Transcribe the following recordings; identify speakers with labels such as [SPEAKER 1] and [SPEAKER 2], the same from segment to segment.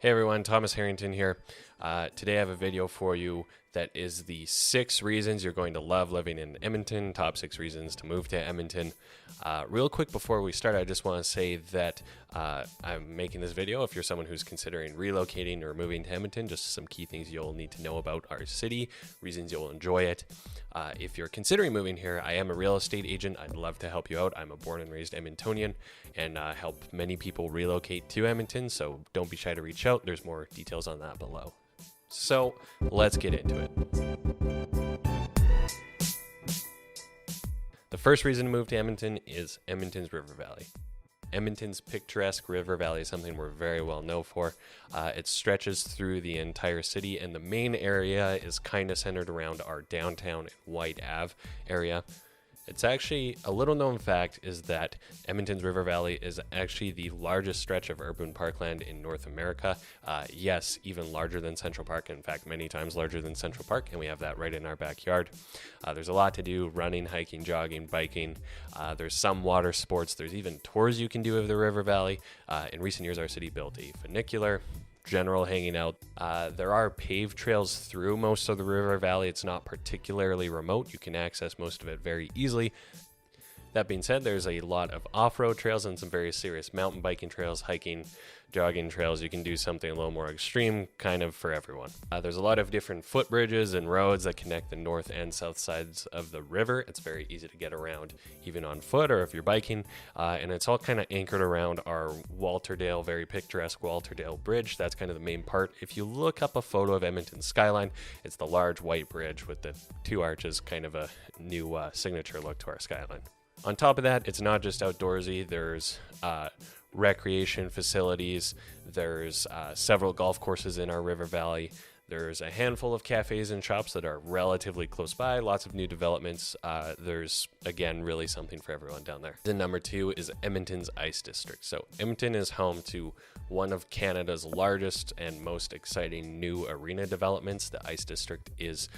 [SPEAKER 1] Hey everyone, Thomas Harrington here. Today I have a video for you that is the 6 reasons you're going to love living in Edmonton, top 6 reasons to move to Edmonton. Real quick before we start, I just want to say that I'm making this video if you're someone who's considering relocating or moving to Edmonton. Just some key things you'll need to know about our city, reasons you'll enjoy it. If you're considering moving here, I am a real estate agent. I'd love to help you out. I'm a born and raised Edmontonian and help many people relocate to Edmonton, so don't be shy to reach out. There's more details on that below. So let's get into it. The first reason to move to Edmonton is Edmonton's River Valley. Edmonton's picturesque river valley is something we're very well known for. It stretches through the entire city, and the main area is kind of centered around our downtown and White Ave area. It's actually a little known fact is that Edmonton's River Valley is actually the largest stretch of urban parkland in North America. Yes, even larger than Central Park. In fact, many times larger than Central Park, and we have that right in our backyard. There's a lot to do: running, hiking, jogging, biking. There's some water sports. There's even tours you can do of the River Valley. In recent years, our city built a funicular, general hanging out. There are paved trails through most of the river valley. It's not particularly remote. You can access most of it very easily. That being said, there's a lot of off-road trails and some very serious mountain biking trails, hiking, jogging trails. You can do something a little more extreme, kind of for everyone. There's a lot of different footbridges and roads that connect the north and south sides of the river. It's very easy to get around, even on foot or if you're biking. And it's all kind of anchored around our Walterdale, very picturesque Walterdale Bridge. That's kind of the main part. If you look up a photo of Edmonton's skyline, it's the large white bridge with the 2 arches, kind of a new signature look to our skyline. On top of that, it's not just outdoorsy. There's recreation facilities. There's several golf courses in our river valley. There's a handful of cafes and shops that are relatively close by. Lots of new developments. There's, again, really something for everyone down there. Then number 2 is Edmonton's Ice District. So Edmonton is home to one of Canada's largest and most exciting new arena developments. The Ice District is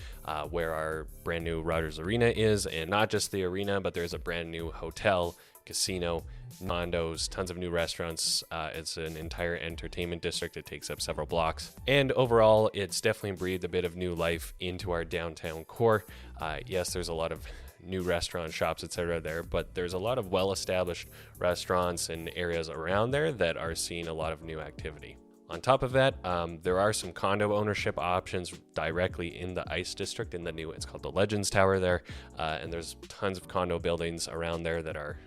[SPEAKER 1] where our brand new Rogers Arena is, and not just the arena, but there's a brand new hotel, casino, condos, tons of new restaurants. It's an entire entertainment district. It takes up several blocks. And overall, it's definitely breathed a bit of new life into our downtown core. Yes, there's a lot of new restaurants, shops, etc. there, but there's a lot of well-established restaurants and areas around there that are seeing a lot of new activity. On top of that, there are some condo ownership options directly in the Ice District in the new, it's called the Legends Tower there. And there's tons of condo buildings around there that are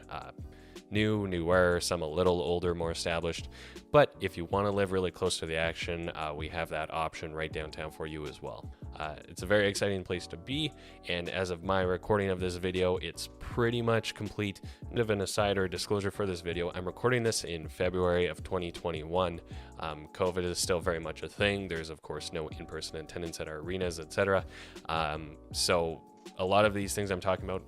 [SPEAKER 1] newer, some a little older, more established. But if you want to live really close to the action, we have that option right downtown for you as well. It's a very exciting place to be, and as of my recording of this video, it's pretty much complete. Bit of an aside or disclosure for this video, I'm recording this in February of 2021. COVID is still very much a thing. There's of course no in-person attendance at our arenas, etc. So a lot of these things I'm talking about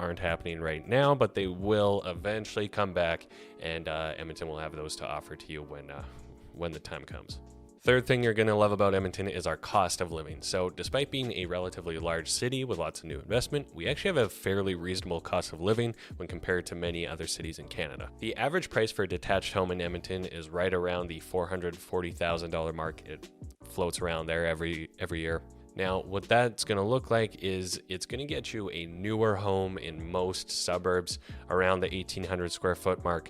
[SPEAKER 1] aren't happening right now, but they will eventually come back, and Edmonton will have those to offer to you when the time comes. Third thing you're going to love about Edmonton is our cost of living. So despite being a relatively large city with lots of new investment, we actually have a fairly reasonable cost of living when compared to many other cities in Canada. The average price for a detached home in Edmonton is right around the $440,000 mark. It floats around there every year. Now, what that's going to look like is it's going to get you a newer home in most suburbs around the 1,800 square foot mark,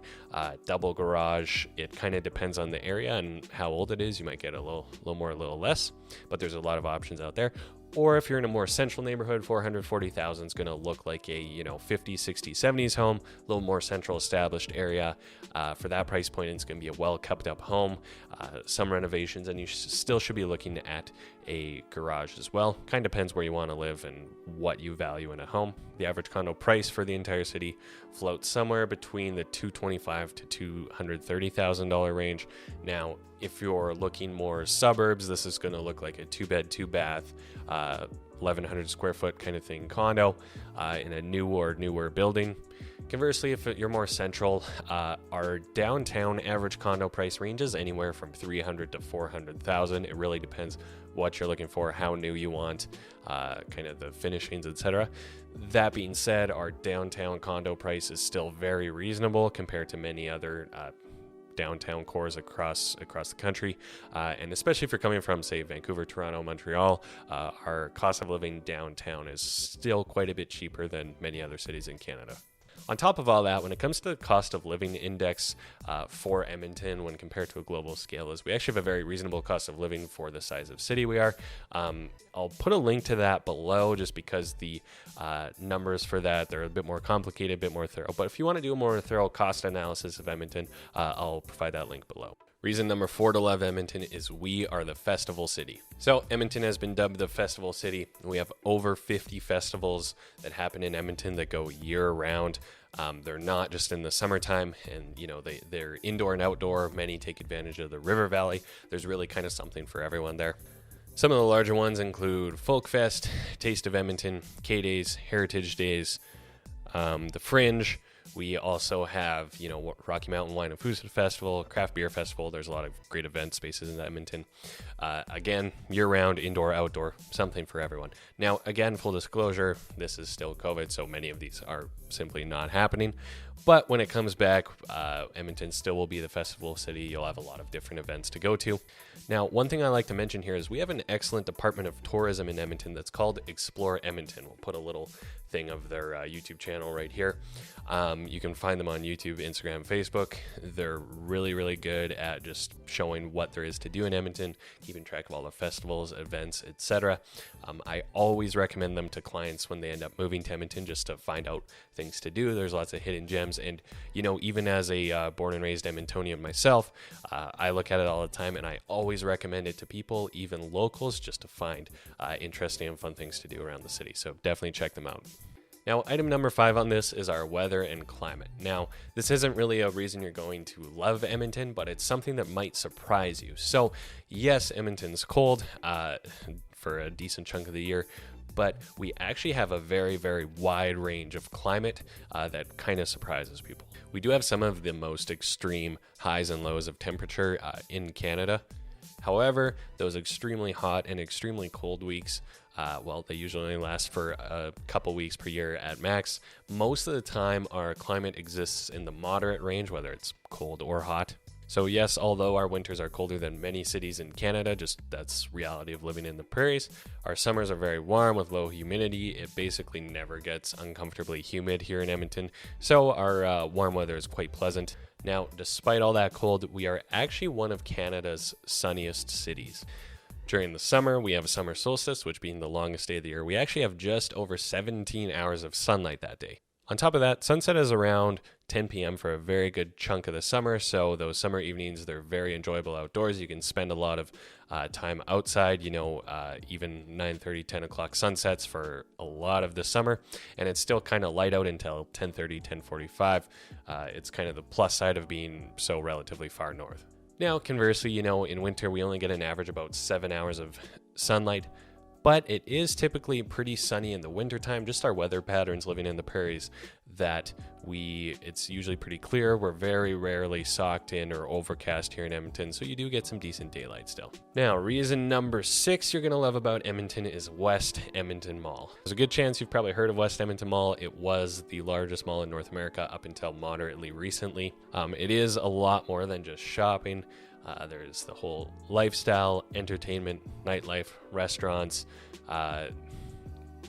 [SPEAKER 1] double garage. It kind of depends on the area and how old it is. You might get a little more, a little less, but there's a lot of options out there. Or if you're in a more central neighborhood, 440,000 is going to look like a 50s, 60s, 70s home, a little more central established area. For that price point, it's going to be a well kept up home, some renovations, and you still should be looking at a garage as well. Kind of depends where you want to live and what you value in a home. The average condo price for the entire city floats somewhere between the $225,000 to $230,000 range. Now, if you're looking more suburbs, this is going to look like a 2-bed, 2-bath, 1,100 square foot kind of thing condo in a new or newer building. Conversely, if you're more central, our downtown average condo price ranges anywhere from $300,000 to $400,000. It really depends what you're looking for, how new you want, kind of the finishings, etc. That being said, our downtown condo price is still very reasonable compared to many other downtown cores across the country. And especially if you're coming from, say, Vancouver, Toronto, Montreal, our cost of living downtown is still quite a bit cheaper than many other cities in Canada. On top of all that, when it comes to the cost of living index for Edmonton when compared to a global scale, is we actually have a very reasonable cost of living for the size of city we are. I'll put a link to that below just because the numbers for that, they're a bit more complicated, a bit more thorough. But if you want to do a more thorough cost analysis of Edmonton, I'll provide that link below. Reason number 4 to love Edmonton is we are the festival city. So Edmonton has been dubbed the festival city. We have over 50 festivals that happen in Edmonton that go year round. They're not just in the summertime, and they're indoor and outdoor. Many take advantage of the River Valley. There's really kind of something for everyone there. Some of the larger ones include Folk Fest, Taste of Edmonton, K-Days, Heritage Days, the Fringe. We also have, Rocky Mountain Wine and Food Festival, Craft Beer Festival. There's a lot of great event spaces in Edmonton. Again, year-round, indoor, outdoor, something for everyone. Now, again, full disclosure, this is still COVID, so many of these are simply not happening. But when it comes back, Edmonton still will be the festival city. You'll have a lot of different events to go to. Now, one thing I like to mention here is we have an excellent department of tourism in Edmonton that's called Explore Edmonton. We'll put a little thing of their YouTube channel right here. You can find them on YouTube, Instagram, Facebook. They're really, really good at just showing what there is to do in Edmonton, keeping track of all the festivals, events, etc. I always recommend them to clients when they end up moving to Edmonton just to find out things to do. There's lots of hidden gems. And, even as a born and raised Edmontonian myself, I look at it all the time, and I always recommend it to people, even locals, just to find interesting and fun things to do around the city. So definitely check them out. Now, item number 5 on this is our weather and climate. Now, this isn't really a reason you're going to love Edmonton, but it's something that might surprise you. So, yes, Edmonton's cold for a decent chunk of the year, but we actually have a very, very wide range of climate that kind of surprises people. We do have some of the most extreme highs and lows of temperature in Canada. However, those extremely hot and extremely cold weeks, they usually only last for a couple weeks per year at max. Most of the time, our climate exists in the moderate range, whether it's cold or hot. So yes, although our winters are colder than many cities in Canada, just that's reality of living in the prairies, our summers are very warm with low humidity. It basically never gets uncomfortably humid here in Edmonton, so our warm weather is quite pleasant. Now, despite all that cold, we are actually one of Canada's sunniest cities. During the summer, we have a summer solstice, which being the longest day of the year, we actually have just over 17 hours of sunlight that day. On top of that, sunset is around 10 p.m. for a very good chunk of the summer, so those summer evenings, they're very enjoyable outdoors. You can spend a lot of time outside, even 9:30, 10 o'clock sunsets for a lot of the summer, and it's still kind of light out until 10:30, 10:45. It's kind of the plus side of being so relatively far north. Now, conversely, in winter, we only get an average about 7 hours of sunlight, but it is typically pretty sunny in the wintertime. Just our weather patterns living in the prairies that it's usually pretty clear. We're very rarely socked in or overcast here in Edmonton, so you do get some decent daylight still. Now, reason number 6 you're going to love about Edmonton is West Edmonton Mall. There's a good chance you've probably heard of West Edmonton Mall. It was the largest mall in North America up until moderately recently. It is a lot more than just shopping. There's the whole lifestyle, entertainment, nightlife, restaurants,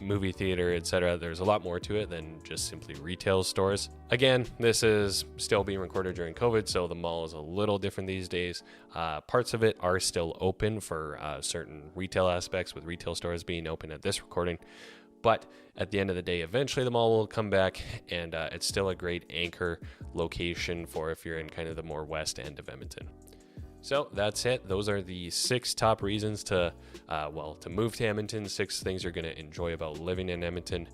[SPEAKER 1] movie theater, etc. There's a lot more to it than just simply retail stores. Again, this is still being recorded during COVID, so the mall is a little different these days. Parts of it are still open for certain retail aspects, with retail stores being open at this recording. But at the end of the day, eventually the mall will come back, and it's still a great anchor location for if you're in kind of the more west end of Edmonton. So that's it. Those are the 6 top reasons to move to Edmonton, 6 things you're going to enjoy about living in Edmonton.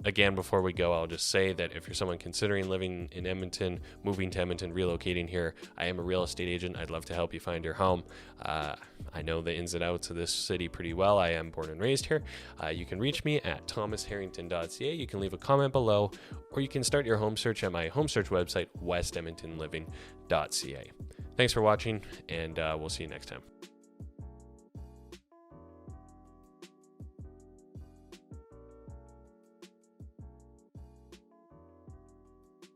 [SPEAKER 1] Again, before we go, I'll just say that if you're someone considering living in Edmonton, moving to Edmonton, relocating here, I am a real estate agent. I'd love to help you find your home. I know the ins and outs of this city pretty well. I am born and raised here. You can reach me at thomasharrington.ca. You can leave a comment below, or you can start your home search at my home search website, westedmontonliving.ca. Thanks for watching, and we'll see you next time.